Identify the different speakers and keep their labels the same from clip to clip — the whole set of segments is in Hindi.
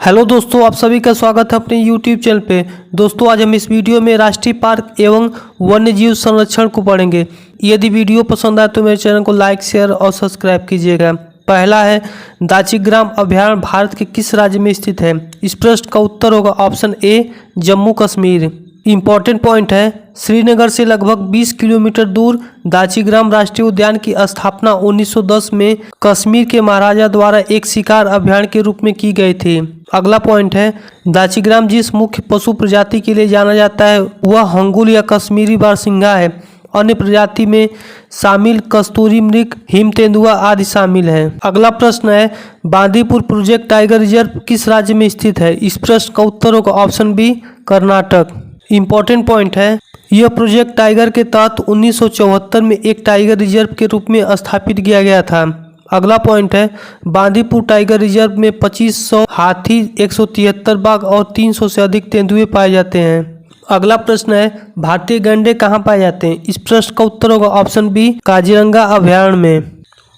Speaker 1: हेलो दोस्तों, आप सभी का स्वागत है अपने यूट्यूब चैनल पे। दोस्तों, आज हम इस वीडियो में राष्ट्रीय पार्क एवं वन्य जीव संरक्षण को पढ़ेंगे। यदि वीडियो पसंद आए तो मेरे चैनल को लाइक, शेयर और सब्सक्राइब कीजिएगा। पहला है, दाचीग्राम अभयारण्य भारत के किस राज्य में स्थित है? इस प्रश्न का उत्तर होगा option A, Jammu Kashmir. Important point है, श्रीनगर से लगभग 20 किलोमीटर दूर दाचीग्राम राष्ट्रीय उद्यान की स्थापना 1910 में कश्मीर के महाराजा द्वारा एक शिकार अभयारण्य के रूप में की गई थी। अगला पॉइंट है, दाचीग्राम जिस मुख्य पशु प्रजाति के लिए जाना जाता है वह हंगुल या कश्मीरी बारहसिंगा है। अन्य प्रजाति में शामिल कस्तूरी मृग, हिम तेंदुआ आदि शामिल हैं। अगला प्रश्न है, बांदीपुर प्रोजेक्ट टाइगर रिजर्व किस राज्य में स्थित है? इस प्रश्न का उत्तर होगा option B, Karnataka. Important point है, यह प्रोजेक्ट टाइगर के तहत 1974 में एक टाइगर रिजर्व के रूप में स्थापित किया गया था। अगला पॉइंट है, बांदीपुर टाइगर रिजर्व में 2500 हाथी, 173 बाघ और 300 से अधिक तेंदुए पाए जाते हैं। अगला प्रश्न है, भारतीय गैंडे कहाँ पाए जाते हैं? इस प्रश्न का उत्तर होगा ऑप्शन बी, काजीरंगा अभयारण्य में।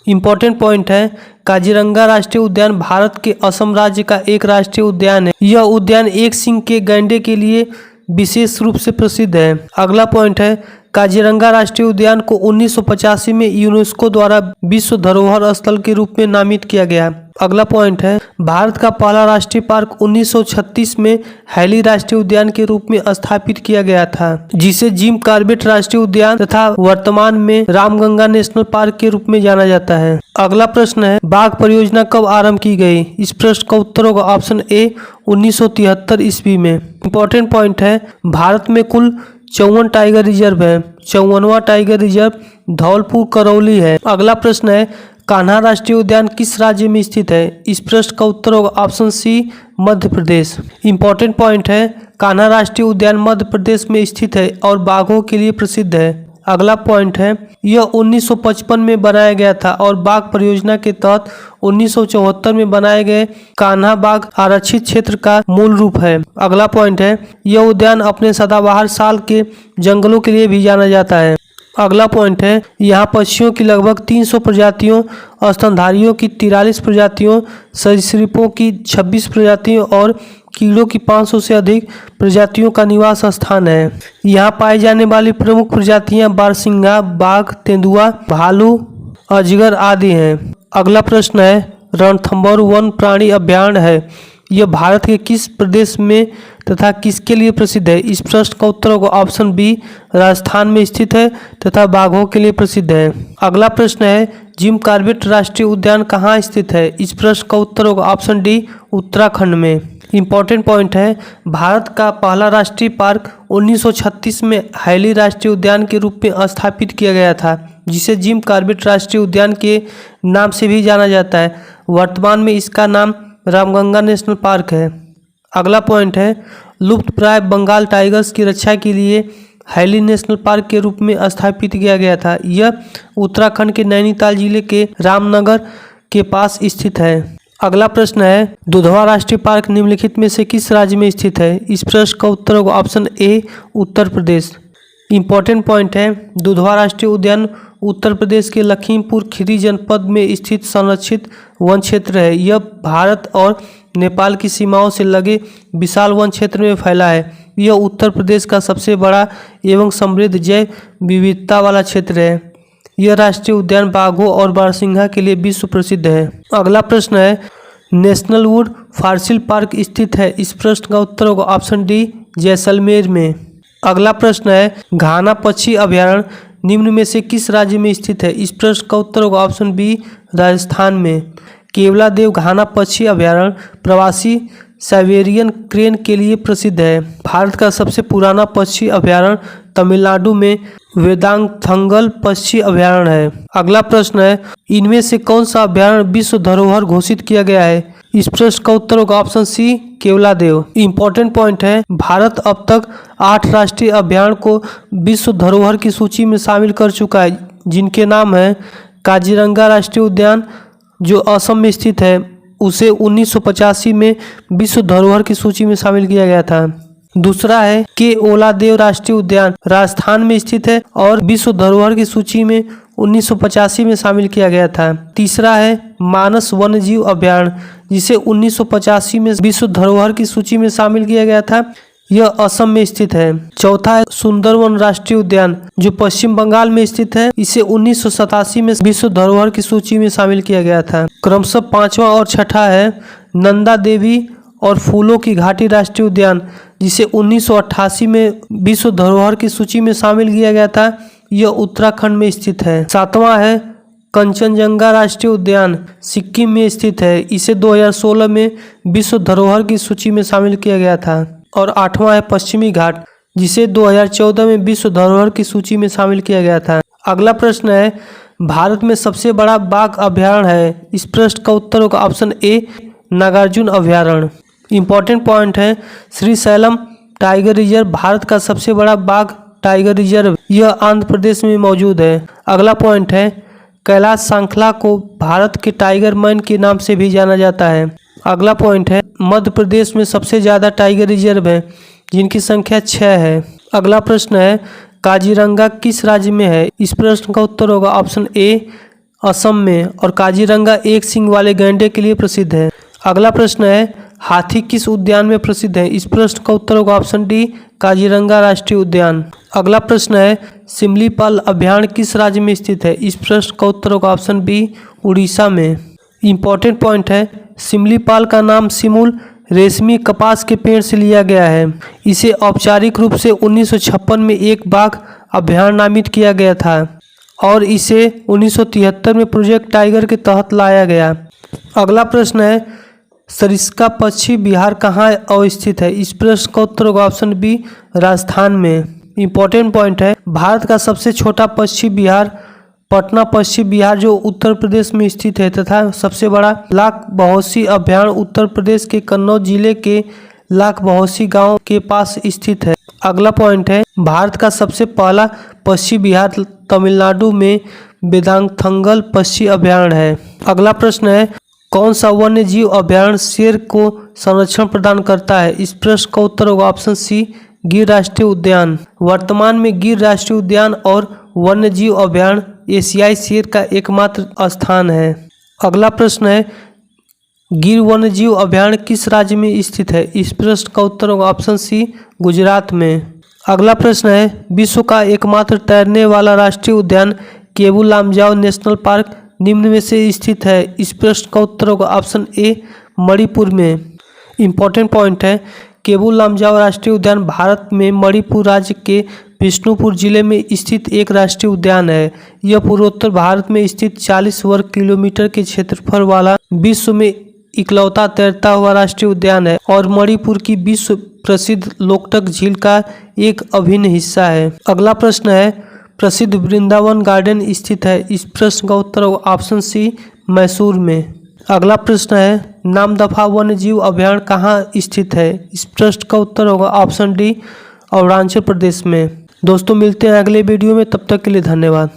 Speaker 1: इम्पॉर्टेंट पॉइंट है, काजीरंगा राष्ट्रीय उद्यान भारत के असम राज्य का एक राष्ट्रीय उद्यान है। यह उद्यान एक सींग के गैंडे के लिए विशेष रूप से प्रसिद्ध है। अगला पॉइंट है, काजीरंगा राष्ट्रीय उद्यान को 1985 में यूनेस्को द्वारा विश्व धरोहर स्थल के रूप में नामित किया गया। अगला पॉइंट है, भारत का पहला राष्ट्रीय पार्क 1936 में हैली राष्ट्रीय उद्यान के रूप में स्थापित किया गया था, जिसे जिम कॉर्बेट राष्ट्रीय उद्यान तथा वर्तमान में रामगंगा नेशनल पार्क के रूप में जाना जाता है। अगला प्रश्न है, बाघ परियोजना कब आरंभ की गई? इस प्रश्न का उत्तर होगा ऑप्शन ए, 1973 ईस्वी में। इम्पोर्टेंट पॉइंट है, भारत में कुल 54 टाइगर रिजर्व है। 54वां टाइगर रिजर्व धौलपुर करौली है। अगला प्रश्न है, कान्हा राष्ट्रीय उद्यान किस राज्य में स्थित है? इस प्रश्न का उत्तर होगा ऑप्शन सी, मध्य प्रदेश। इम्पोर्टेंट पॉइंट है, कान्हा राष्ट्रीय उद्यान मध्य प्रदेश में स्थित है और बाघों के लिए प्रसिद्ध है। अगला पॉइंट है, यह 1955 में बनाया गया था और बाघ परियोजना के तहत 1974 में बनाए गए कान्हा बाघ आरक्षित क्षेत्र का मूल रूप है। अगला पॉइंट है, यह उद्यान अपने सदाबहार साल के जंगलों के लिए भी जाना जाता है। अगला पॉइंट है, यहाँ पक्षियों की लगभग 300 प्रजातियों, स्तनधारियों की 43 प्रजातियों, सरीसृपों की 26 प्रजातियों और कीड़ों की 500 से अधिक प्रजातियों का निवास स्थान है। यहाँ पाई जाने वाली प्रमुख प्रजातियाँ बारहसिंगा, बाघ, तेंदुआ, भालू, अजगर आदि हैं। अगला प्रश्न है, रणथंभौर वन प्राणी अभयारण्य है, यह भारत के किस प्रदेश में तथा किसके लिए प्रसिद्ध है? इस प्रश्न का उत्तर होगा ऑप्शन बी, राजस्थान में स्थित है तथा बाघों के लिए प्रसिद्ध है। अगला प्रश्न है, जिम कॉर्बेट राष्ट्रीय उद्यान कहाँ स्थित है? इस प्रश्न का उत्तर होगा ऑप्शन डी, उत्तराखंड में। इम्पॉर्टेंट पॉइंट है, भारत का पहला राष्ट्रीय पार्क 1936 में हैली राष्ट्रीय उद्यान के रूप में स्थापित किया गया था, जिसे जिम कॉर्बेट राष्ट्रीय उद्यान के नाम से भी जाना जाता है। वर्तमान में इसका नाम रामगंगा नेशनल पार्क है। अगला पॉइंट है, लुप्तप्राय बंगाल टाइगर्स की रक्षा के लिए हैली नेशनल पार्क के रूप में स्थापित किया गया था। यह उत्तराखंड के नैनीताल जिले के रामनगर के पास स्थित है। अगला प्रश्न है, दुधवा राष्ट्रीय पार्क निम्नलिखित में से किस राज्य में स्थित है? इस प्रश्न का उत्तर होगा option A, Uttar Pradesh. Important point है, दुधवा राष्ट्रीय उद्यान उत्तर प्रदेश के लखीमपुर खीरी जनपद में स्थित संरक्षित वन क्षेत्र है। यह भारत और नेपाल की सीमाओं से लगे विशाल वन क्षेत्र में फैला है। यह उत्तर प्रदेश का सबसे बड़ा एवं समृद्ध जैव विविधता वाला क्षेत्र है। यह राष्ट्रीय उद्यान बाघों और बारहसिंगा के लिए विश्व प्रसिद्ध है। अगला प्रश्न है, नेशनल वुड फॉसिल पार्क स्थित है? इस प्रश्न का उत्तर होगा ऑप्शन डी, जैसलमेर में। अगला प्रश्न है, घाना पक्षी अभयारण्य निम्न में से किस राज्य में स्थित है? इस प्रश्न का उत्तर होगा ऑप्शन बी, राजस्थान में। केवलादेव घाना पक्षी अभयारण्य प्रवासी साइबेरियन क्रेन के लिए प्रसिद्ध है। भारत का सबसे पुराना पक्षी अभयारण्य तमिलनाडु में वेदांथंगल पक्षी अभयारण्य है। अगला प्रश्न है, इनमें से कौन सा अभयारण्य विश्व धरोहर घोषित किया गया है? इस प्रश्न का उत्तर होगा option C, Keoladeo. Important point है, भारत अब तक 8 राष्ट्रीय अभयारण्य को विश्व धरोहर की सूची में शामिल कर चुका है, जिनके नाम है काजीरंगा राष्ट्रीय उद्यान जो असम में स्थित है, उसे 1985 में विश्व धरोहर की सूची में शामिल किया गया था। दूसरा है के ओलादेव राष्ट्रीय उद्यान राजस्थान में स्थित है और विश्व धरोहर की सूची में 1985 में शामिल किया गया था। तीसरा है मानस वन्यजीव अभयारण्य, जिसे 1985 में विश्व धरोहर की सूची में शामिल किया गया था। यह असम में स्थित है। चौथा है सुंदरवन राष्ट्रीय उद्यान, जो पश्चिम बंगाल में स्थित है। इसे 1987 में विश्व धरोहर की सूची में शामिल किया गया था। क्रमशः पांचवा और छठा है नंदा देवी और फूलों की घाटी राष्ट्रीय उद्यान, जिसे 1988 में विश्व धरोहर की सूची में शामिल किया गया था। यह उत्तराखंड में स्थित है। सातवां है कंचनजंगा राष्ट्रीय उद्यान, सिक्किम में स्थित है। इसे 2016 में विश्व धरोहर की सूची में शामिल किया गया था। और आठवां है पश्चिमी घाट, जिसे 2014 में विश्व धरोहर की सूची में शामिल किया गया था। अगला प्रश्न है भारत में सबसे बड़ा बाघ अभयारण्य है। इस प्रश्न का उत्तर होगा ऑप्शन ए नागार्जुन अभयारण्य। इंपॉर्टेंट पॉइंट है श्रीशैलम टाइगर रिजर्व भारत का सबसे बड़ा बाघ टाइगर रिजर्व, यह आंध्र प्रदेश में मौजूद है। अगला पॉइंट है कैलाश सांखला को भारत के टाइगर मैन के नाम से भी जाना जाता है। अगला पॉइंट है मध्य प्रदेश में सबसे ज़्यादा टाइगर रिजर्व है, जिनकी संख्या 6 है। अगला प्रश्न है काजीरंगा किस राज्य में है। इस प्रश्न का उत्तर होगा ऑप्शन ए असम में, और काजीरंगा एक सींग वाले गैंडे के लिए प्रसिद्ध है। अगला प्रश्न है हाथी किस उद्यान में प्रसिद्ध है। इस प्रश्न का उत्तर होगा ऑप्शन डी काजीरंगा राष्ट्रीय उद्यान। अगला प्रश्न है सिमलीपाल अभयारण्य किस राज्य में स्थित है। इस प्रश्न का उत्तर होगा ऑप्शन बी उड़ीसा में। इंपॉर्टेंट पॉइंट है सिमलीपाल का नाम सिमुल रेशमी कपास के पेड़ से लिया गया है। इसे औपचारिक रूप से 1956 में एक बाघ अभयारण्य नामित किया गया था और इसे 1973 में प्रोजेक्ट टाइगर के तहत लाया गया। अगला प्रश्न है सरिस्का पक्षी बिहार कहाँ अवस्थित है। इस प्रश्न का उत्तर होगा ऑप्शन बी राजस्थान में। इंपॉर्टेंट पॉइंट है भारत का सबसे छोटा पक्षी बिहार पटना पश्चिम बिहार जो उत्तर प्रदेश में स्थित है, तथा सबसे बड़ा लाख बहोसी अभयारण्य उत्तर प्रदेश के कन्नौज जिले के लाख बहोसी गांव के पास स्थित है। अगला पॉइंट है भारत का सबसे पहला पश्चिम बिहार तमिलनाडु में वेदांथंगल पक्षी अभयारण्य है। अगला प्रश्न है कौन सा वन्य जीव अभयारण्य शेर को संरक्षण प्रदान करता है। इस प्रश्न का उत्तर होगा ऑप्शन सी गिर राष्ट्रीय उद्यान। वर्तमान में गिर राष्ट्रीय उद्यान और वन्य जीव अभयारण्य एशियाई शेर का एकमात्र स्थान है। अगला प्रश्न है गिर वन्य जीव अभयारण्य किस राज्य में स्थित है। इस प्रश्न का उत्तर होगा ऑप्शन सी गुजरात में। अगला प्रश्न है विश्व का एकमात्र तैरने वाला राष्ट्रीय उद्यान केबू लामजाओ नेशनल पार्क निम्न में से स्थित है। इस प्रश्न का उत्तर होगा ऑप्शन ए मणिपुर में। इंपॉर्टेंट पॉइंट है केबू लामजाओ राष्ट्रीय उद्यान भारत में मणिपुर राज्य के बिष्णुपुर जिले में स्थित एक राष्ट्रीय उद्यान है। यह पूर्वोत्तर भारत में स्थित 40 वर्ग किलोमीटर के क्षेत्रफल वाला विश्व में इकलौता तैरता हुआ राष्ट्रीय उद्यान है और मणिपुर की विश्व प्रसिद्ध लोकटक झील का एक अभिन्न हिस्सा है। अगला प्रश्न है प्रसिद्ध वृंदावन गार्डन स्थित है। इस प्रश्न का उत्तर होगा ऑप्शन सी मैसूर में। अगला प्रश्न है नामदफा वन्य जीव अभयारण्य कहाँ स्थित है। इस प्रश्न का उत्तर होगा ऑप्शन डी अरुणाचल प्रदेश में। दोस्तों मिलते हैं अगले वीडियो में, तब तक के लिए धन्यवाद।